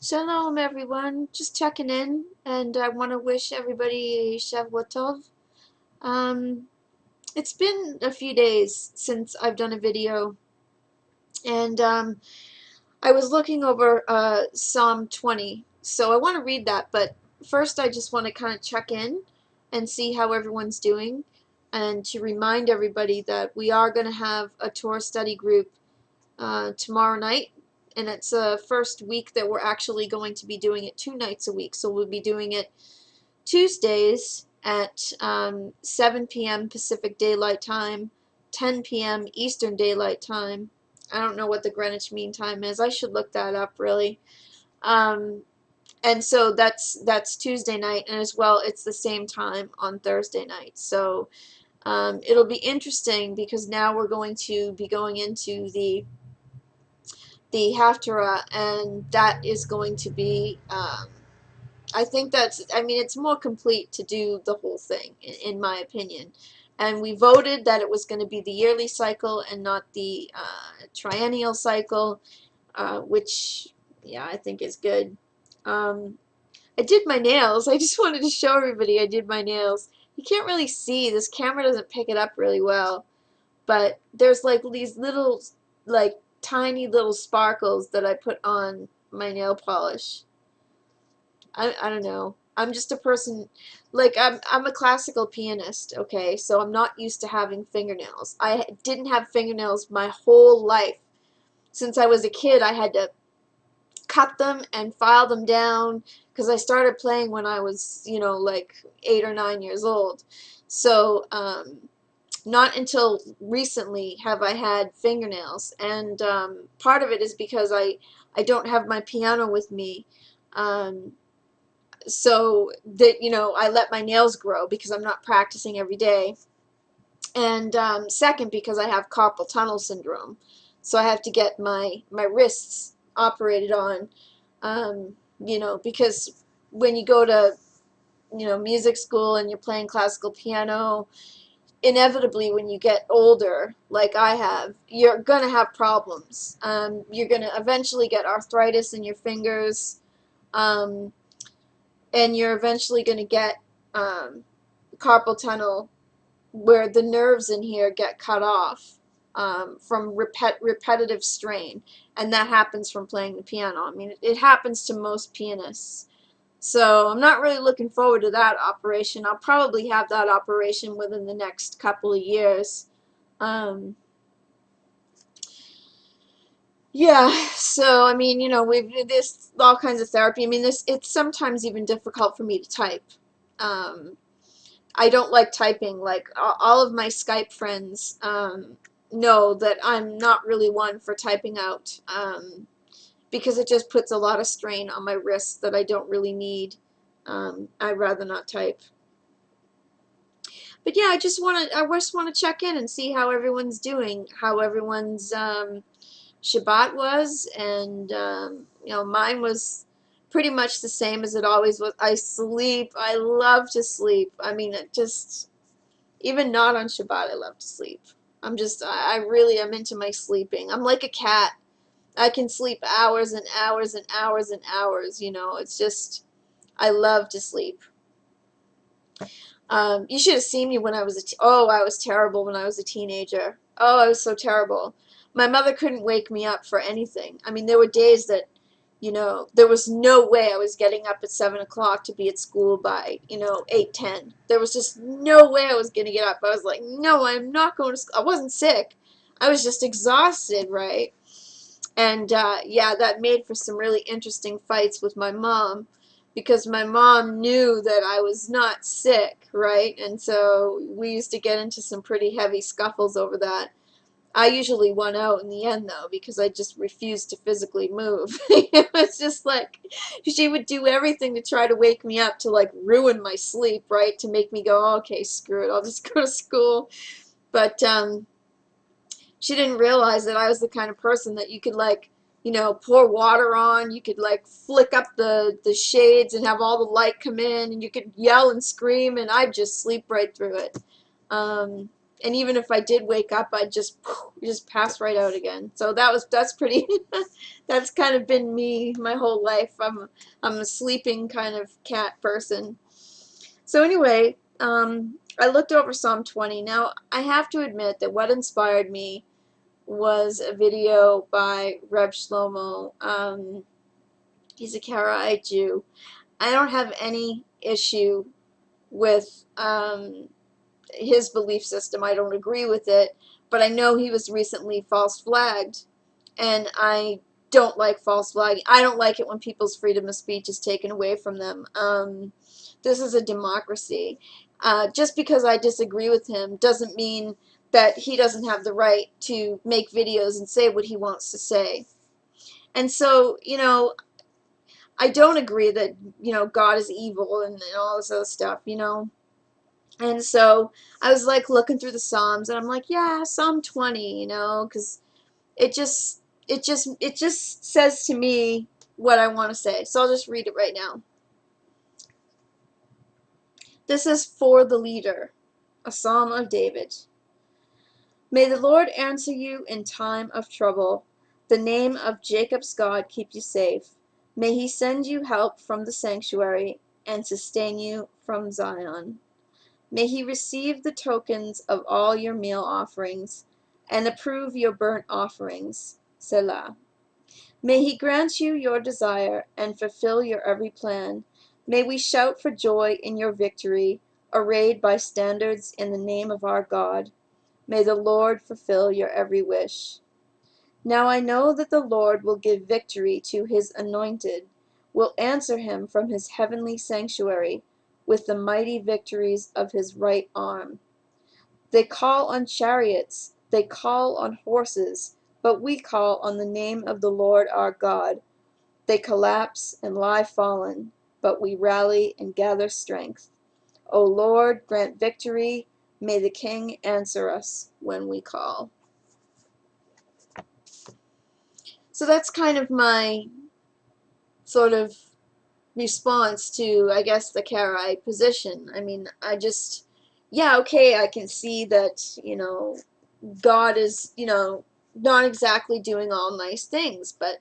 Shalom, everyone. Just checking in, and I want to wish everybody a Shavua Tov. Um, it's been a few days since I've done a video, and I was looking over Psalm 20, so I want to read that. But first, I just want to kind of check in and see how everyone's doing, and to remind everybody that we are going to have a Torah study group tomorrow night, and it's the first week that we're actually going to be doing it 2 nights a week. So we'll be doing it Tuesdays at 7 p.m. Pacific Daylight Time, 10 p.m. Eastern Daylight Time. I don't know what the Greenwich Mean Time is. I should look that up, really. Um, and so that's Tuesday night, and as well, it's the same time on Thursday night. So it'll be interesting because now we're going to be going into the Haftarah, and that is going to be, I think I mean, it's more complete to do the whole thing, in my opinion. And we voted that it was going to be the yearly cycle and not the triennial cycle, which, yeah, I think is good. Um, I did my nails. I just wanted to show everybody I did my nails. You can't really see. This camera doesn't pick it up really well. But there's like these little, like tiny little sparkles that I put on my nail polish. I don't know. I'm just a person, like I'm a classical pianist, okay? So I'm not used to having fingernails. I didn't have fingernails my whole life. Since I was a kid, I had to cut them and file them down because I started playing when I was, like 8 or 9 years old. So, not until recently have I had fingernails, and part of it is because I don't have my piano with me, um, so that I let my nails grow because I'm not practicing every day, and second because I have carpal tunnel syndrome, so I have to get my wrists operated on, because when you go to music school and you're playing classical piano, inevitably when you get older, like I have, you're going to have problems. You're going to eventually get arthritis in your fingers, um, and you're eventually going to get carpal tunnel where the nerves in here get cut off from repetitive strain, and that happens from playing the piano. I mean, it happens to most pianists. So I'm not really looking forward to that operation. I'll probably have that operation within the next couple of years. Um, yeah, so I mean, we've this all kinds of therapy. I mean, it's sometimes even difficult for me to type. Um, I don't like typing. Like all of my Skype friends know that I'm not really one for typing out, because it just puts a lot of strain on my wrists that I don't really need. I'd rather not type. But yeah, I just want to check in and see how everyone's doing, how everyone's Shabbat was, and mine was pretty much the same as it always was. I sleep. I love to sleep. I mean, it just, even not on Shabbat, I love to sleep. I really am into my sleeping. I'm like a cat. I can sleep hours and hours and hours and hours. It's just, I love to sleep. You should have seen me when I was oh, I was terrible when I was a teenager. Oh, I was so terrible. My mother couldn't wake me up for anything. I mean, there were days that, there was no way I was getting up at 7 o'clock to be at school by, 8:10. There was just no way I was going to get up. I was like, no, I'm not going to school. I wasn't sick. I was just exhausted, right? And yeah, that made for some really interesting fights with my mom because my mom knew that I was not sick, right? And so we used to get into some pretty heavy scuffles over that. I usually won out in the end, though, because I just refused to physically move. It was just like she would do everything to try to wake me up, to like ruin my sleep, right? To make me go, "Oh, okay, screw it, I'll just go to school." But she didn't realize that I was the kind of person that you could, like, pour water on. You could like flick up the shades and have all the light come in, and you could yell and scream, and I'd just sleep right through it. Um, And even if I did wake up, I'd just pass right out again. So that's pretty. That's kind of been me my whole life. I'm a sleeping kind of cat person. So anyway, I looked over Psalm 20. Now I have to admit that what inspired me was a video by Reb Shlomo. He's a Karaite Jew. I don't have any issue with his belief system. I don't agree with it, but I know he was recently false flagged, and I don't like false flagging. I don't like it when people's freedom of speech is taken away from them. This is a democracy. Just because I disagree with him doesn't mean that he doesn't have the right to make videos and say what he wants to say. And so, I don't agree that, God is evil and all this other stuff, And so I was like looking through the Psalms, and I'm like, yeah, Psalm 20, because it just says to me what I want to say. So I'll just read it right now. This is for the leader, a Psalm of David. May the Lord answer you in time of trouble. The name of Jacob's God keep you safe. May he send you help from the sanctuary and sustain you from Zion. May he receive the tokens of all your meal offerings and approve your burnt offerings. Selah. May he grant you your desire and fulfill your every plan. May we shout for joy in your victory, arrayed by standards in the name of our God. May the Lord fulfill your every wish. Now I know that the Lord will give victory to his anointed, will answer him from his heavenly sanctuary with the mighty victories of his right arm. They call on chariots, they call on horses, but we call on the name of the Lord our God. They collapse and lie fallen, but we rally and gather strength. O Lord, grant victory. May the King answer us when we call. So that's kind of my sort of response to, I guess, the Karaite position. I mean, yeah, okay, I can see that, God is, not exactly doing all nice things, but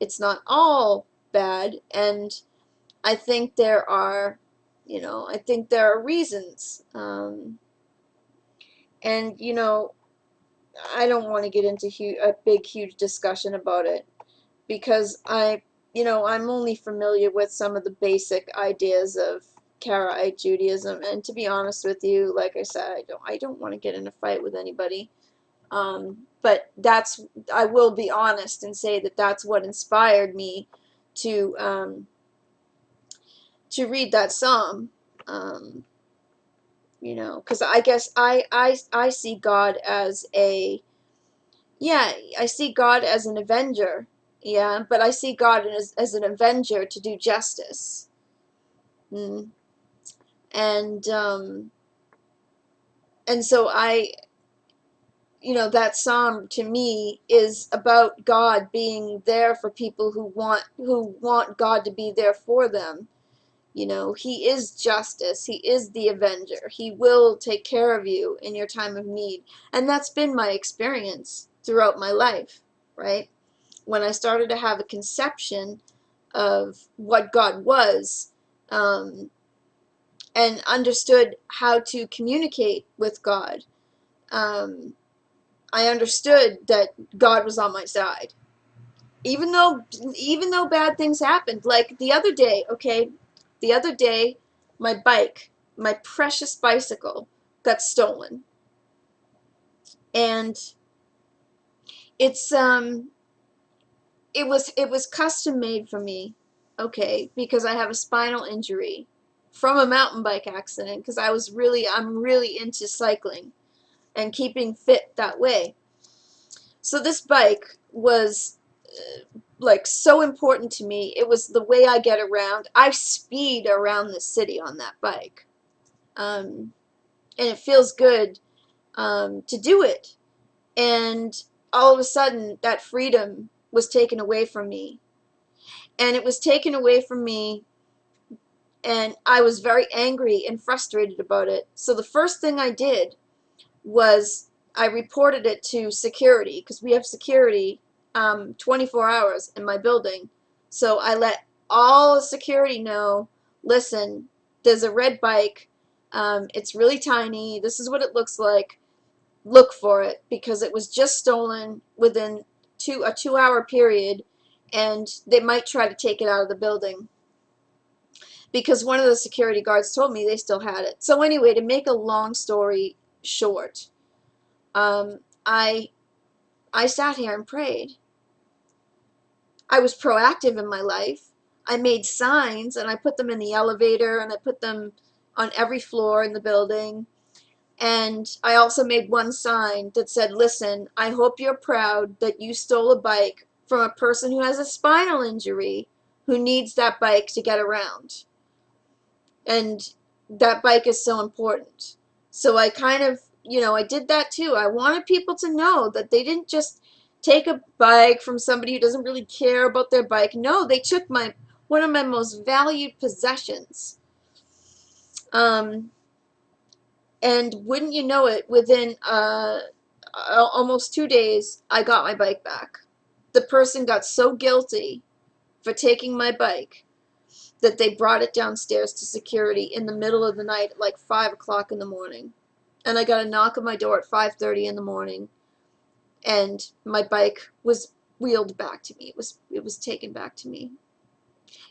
it's not all bad, and I think there are, reasons, and, I don't want to get into a big, huge discussion about it, because I'm only familiar with some of the basic ideas of Karaite Judaism, and to be honest with you, like I said, I don't want to get in a fight with anybody. But I will be honest and say that that's what inspired me to read that psalm. Because I guess I see God as I see God as an avenger. Yeah, but I see God as an avenger to do justice. Mm. And so that psalm to me is about God being there for people who want God to be there for them. He is justice. He is the avenger. He will take care of you in your time of need. And that's been my experience throughout my life, right? When I started to have a conception of what God was, and understood how to communicate with God, I understood that God was on my side. Even though bad things happened, like the other day, okay? The other day, my precious bicycle got stolen. And it's it was custom made for me, okay, because I have a spinal injury from a mountain bike accident, because I'm really into cycling and keeping fit that way. So this bike was like so important to me. It was the way I get around. I speed around the city on that bike. And it feels good to do it. And all of a sudden, that freedom was taken away from me. And it was taken away from me, and I was very angry and frustrated about it. So the first thing I did was I reported it to security, because we have security 24 hours in my building. So I let all the security know, listen, there's a red bike. It's really tiny. This is what it looks like. Look for it, because it was just stolen within a 2-hour period, and they might try to take it out of the building, because one of the security guards told me they still had it. So anyway, to make a long story short, um, I I sat here and prayed. I was proactive in my life. I made signs, and I put them in the elevator, and I put them on every floor in the building. And I also made one sign that said, listen, I hope you're proud that you stole a bike from a person who has a spinal injury, who needs that bike to get around. And that bike is so important. So I kind of, I did that too. I wanted people to know that they didn't just take a bike from somebody who doesn't really care about their bike. No, they took one of my most valued possessions. And wouldn't you know it, within almost 2 days, I got my bike back. The person got so guilty for taking my bike that they brought it downstairs to security in the middle of the night at like 5 o'clock in the morning. And I got a knock on my door at 5:30 in the morning, and my bike was wheeled back to me. It was taken back to me.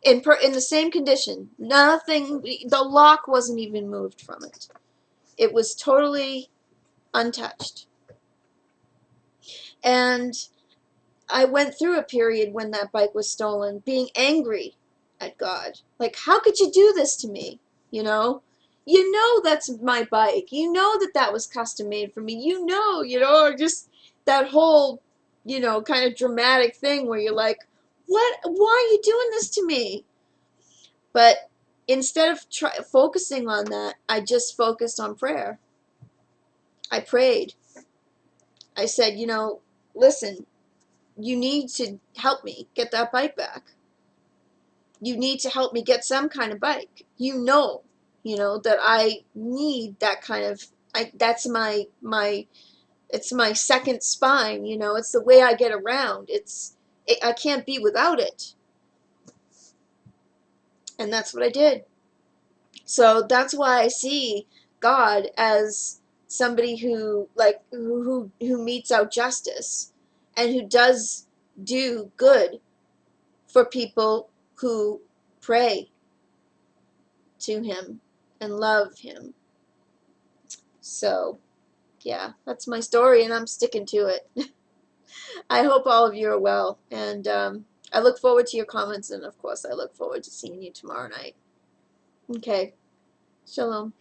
In the same condition. Nothing, the lock wasn't even moved from it. It was totally untouched. And I went through a period when that bike was stolen, being angry at God. Like, how could you do this to me? You know? You know that's my bike. You know that that was custom made for me. Just that whole, kind of dramatic thing where you're like, what? Why are you doing this to me? But instead of focusing on that, I just focused on prayer. I prayed. I said, listen, you need to help me get that bike back. You need to help me get some kind of bike. That I need that kind of, that's it's my second spine, it's the way I get around. I can't be without it. And that's what I did. So that's why I see God as somebody who metes out justice, and who does do good for people who pray to him and love him. So, yeah, that's my story, and I'm sticking to it. I hope all of you are well, and I look forward to your comments, and of course I look forward to seeing you tomorrow night. Okay, shalom.